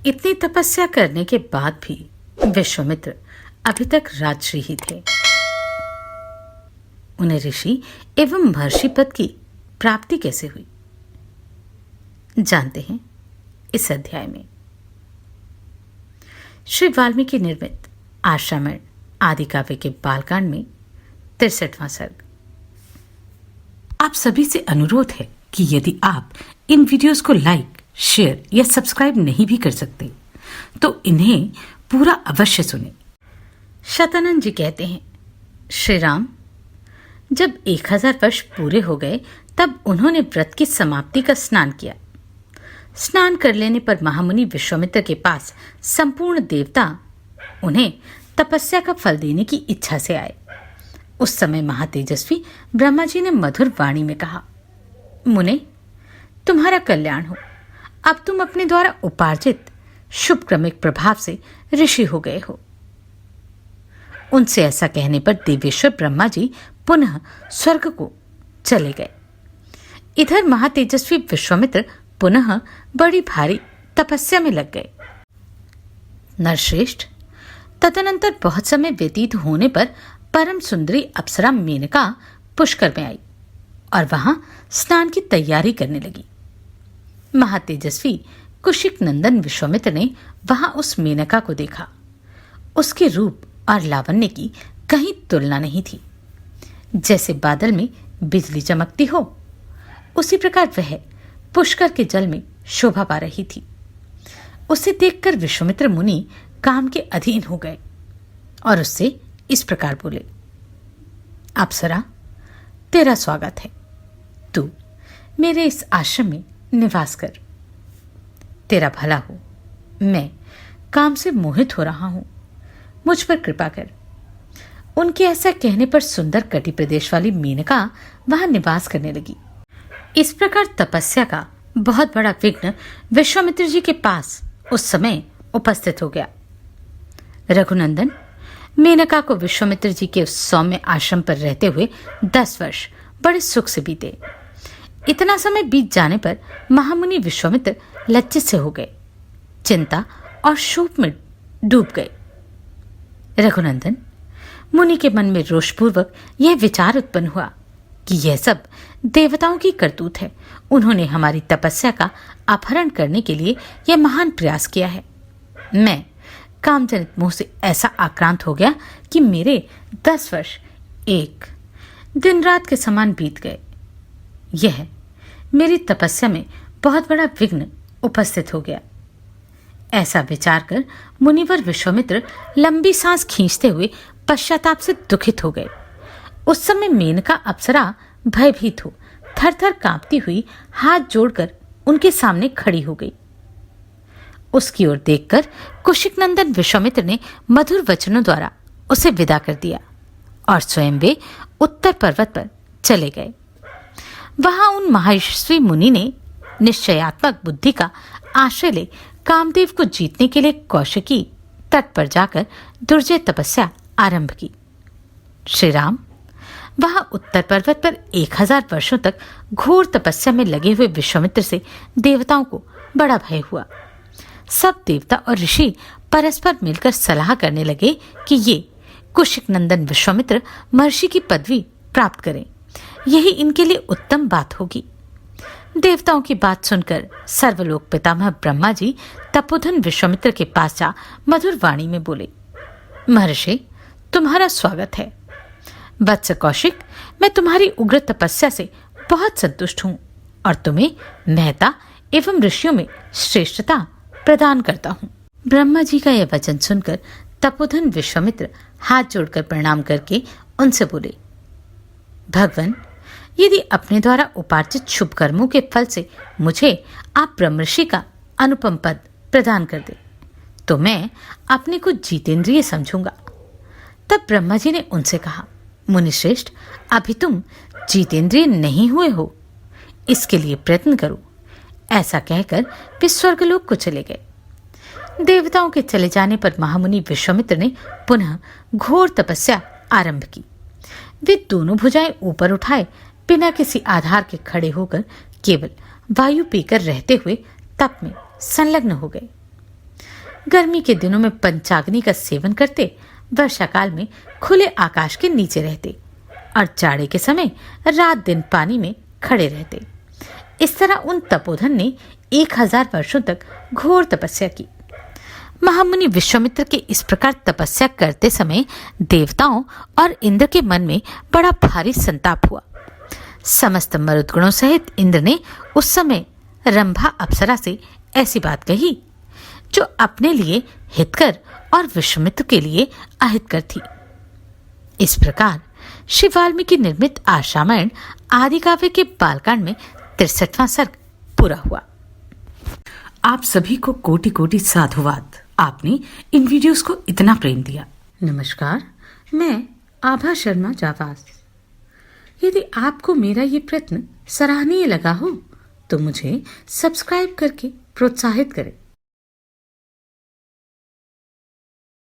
इतनी तपस्या करने के बाद भी विश्वामित्र अभी तक राजर्षि ही थे। उन्हें ऋषि एवं महर्षि पद की प्राप्ति कैसे हुई, जानते हैं इस अध्याय में। श्री वाल्मीकि निर्मित आश्रामण आदि काव्य के बालकांड में 63वां सर्ग। आप सभी से अनुरोध है कि यदि आप इन वीडियोस को लाइक, शेयर या सब्सक्राइब नहीं भी कर सकते तो इन्हें पूरा अवश्य सुने। शतानंद जी कहते हैं, श्री राम जब 1000 वर्ष पूरे हो गए तब उन्होंने व्रत की समाप्ति का स्नान किया। स्नान कर लेने पर महामुनि विश्वामित्र के पास संपूर्ण देवता उन्हें तपस्या का फल देने की इच्छा से आए। उस समय महातेजस्वी ब्रह्मा जी ने मधुर वाणी में कहा, मुने तुम्हारा कल्याण हो, अब तुम अपने द्वारा उपार्जित शुभ क्रमिक प्रभाव से ऋषि हो गए हो। उनसे ऐसा कहने पर देवेश्वर ब्रह्मा जी पुनः स्वर्ग को चले गए। इधर महातेजस्वी विश्वामित्र पुनः बड़ी भारी तपस्या में लग गए। नरश्रेष्ठ, तदनंतर बहुत समय व्यतीत होने पर परम सुंदरी अप्सरा मेनका पुष्कर में आई और वहां स्नान की तैयारी करने लगी। महातेजस्वी कुशिक नंदन विश्वामित्र ने वहां उस मेनका को देखा। उसके रूप और लावण्य की कहीं तुलना नहीं थी। जैसे बादल में बिजली चमकती हो, उसी प्रकार वह पुष्कर के जल में शोभा पा रही थी। उसे देखकर विश्वामित्र मुनि काम के अधीन हो गए और उससे इस प्रकार बोले, अप्सरा तेरा स्वागत है, तू मेरे इस आश्रम में निवास कर। तेरा भला हो, मैं काम से मोहित हो रहा हूं, मुझ पर कृपा कर। उनके ऐसा कहने पर सुंदर कटि प्रदेश वाली मेनका वहां निवास करने लगी। इस प्रकार तपस्या का बहुत बड़ा विघ्न विश्वामित्र जी के पास उस समय उपस्थित हो गया। रघुनंदन, मेनका को विश्वामित्र जी के उस सौम्य आश्रम पर रहते हुए 10 वर्ष बड़े सुख से बीते। इतना समय बीत जाने पर महामुनि विश्वामित्र लज्जित से हो गए, चिंता और शोक में डूब गए। रघुनंदन, मुनि के मन में रोषपूर्वक यह विचार उत्पन्न हुआ कि यह सब देवताओं की करतूत है। उन्होंने हमारी तपस्या का अपहरण करने के लिए यह महान प्रयास किया है। मैं कामजनित मोह से ऐसा आक्रांत हो गया कि मेरे 10 वर्ष एक दिन रात के समान बीत गए। यह मेरी तपस्या में बहुत बड़ा विघ्न उपस्थित हो गया। ऐसा विचार कर मुनिवर विश्वामित्र लंबी सांस खींचते हुए पश्चाताप से दुखित हो गए। उस समय मेनका अप्सरा भयभीत हो थर-थर कांपती हुई हाथ जोड़कर उनके सामने खड़ी हो गई। उसकी ओर देखकर कुशिक नंदन विश्वामित्र ने मधुर वचनों द्वारा उसे विदा कर दिया और स्वयं वे उत्तर पर्वत पर चले गए। वहां उन महर्षि मुनि ने निश्चयात्मक बुद्धि का आश्रय ले कामदेव को जीतने के लिए कौशिकी तट पर जाकर दुर्जय तपस्या आरंभ की। श्री राम, वहां उत्तर पर्वत पर 1000 वर्षों तक घोर तपस्या में लगे हुए विश्वामित्र से देवताओं को बड़ा भय हुआ। सब देवता और ऋषि परस्पर मिलकर सलाह करने लगे कि ये कुशिक नंदन विश्वामित्र महर्षि की पदवी प्राप्त करें। यही इनके लिए उत्तम बात होगी। देवताओं की बात सुनकर सर्वलोक पितामह ब्रह्मा जी तपोधन विश्वामित्र के पास जा मधुर वाणी में बोले, महर्षि तुम्हारा स्वागत है। वत्स कौशिक, मैं तुम्हारी उग्र तपस्या से बहुत संतुष्ट हूं और तुम्हें महता एवं ऋषियों में श्रेष्ठता प्रदान करता हूं। ब्रह्मा जी का यह वचन सुनकर तपोधन विश्वामित्र हाथ जोड़कर प्रणाम करके उनसे बोले, भगवान, यदि अपने द्वारा उपार्जित शुभ कर्मों के फल से मुझे आप ब्रह्मर्षि का अनुपम पद प्रदान कर दे तो मैं अपने को जीतेंद्रिय समझूंगा। तब ब्रह्मा जी ने उनसे कहा, मुनिश्रेष्ठ, अभी तुम जीतेंद्रिय नहीं हुए हो, इसके लिए प्रयत्न करो। ऐसा कहकर वे स्वर्गलोक को चले गए। देवताओं के चले जाने पर महामुनि विश्वामित्र ने पुनः घोर तपस्या आरंभ की। वे दोनों भुजाएं ऊपर उठाए बिना किसी आधार के खड़े होकर केवल वायु पीकर रहते हुए तप में संलग्न हो गए। गर्मी के दिनों में पंचाग्नि का सेवन करते, वर्षा काल में खुले आकाश के नीचे रहते और जाड़े के समय रात दिन पानी में खड़े रहते। इस तरह उन तपोधन ने 1000 वर्षों तक घोर तपस्या की। महामुनि विश्वामित्र के इस प्रकार तपस्या करते समय देवताओं और इंद्र के मन में बड़ा भारी संताप हुआ। समस्त मरुदगणों सहित इंद्र ने उस समय रंभा अप्सरा से ऐसी बात कही जो अपने लिए हितकर और विश्वामित्र के लिए अहितकर थी। इस प्रकार श्री वाल्मीकि निर्मित आशारामायण आदि काव्य के बालकांड में 63वां सर्ग पूरा हुआ। आप सभी को कोटि कोटि साधुवाद। आपने इन वीडियोस को इतना प्रेम दिया। नमस्कार, मैं आभा शर्मा जावास। यदि आपको मेरा ये प्रयत्न सराहनीय लगा हो तो मुझे सब्सक्राइब करके प्रोत्साहित करें।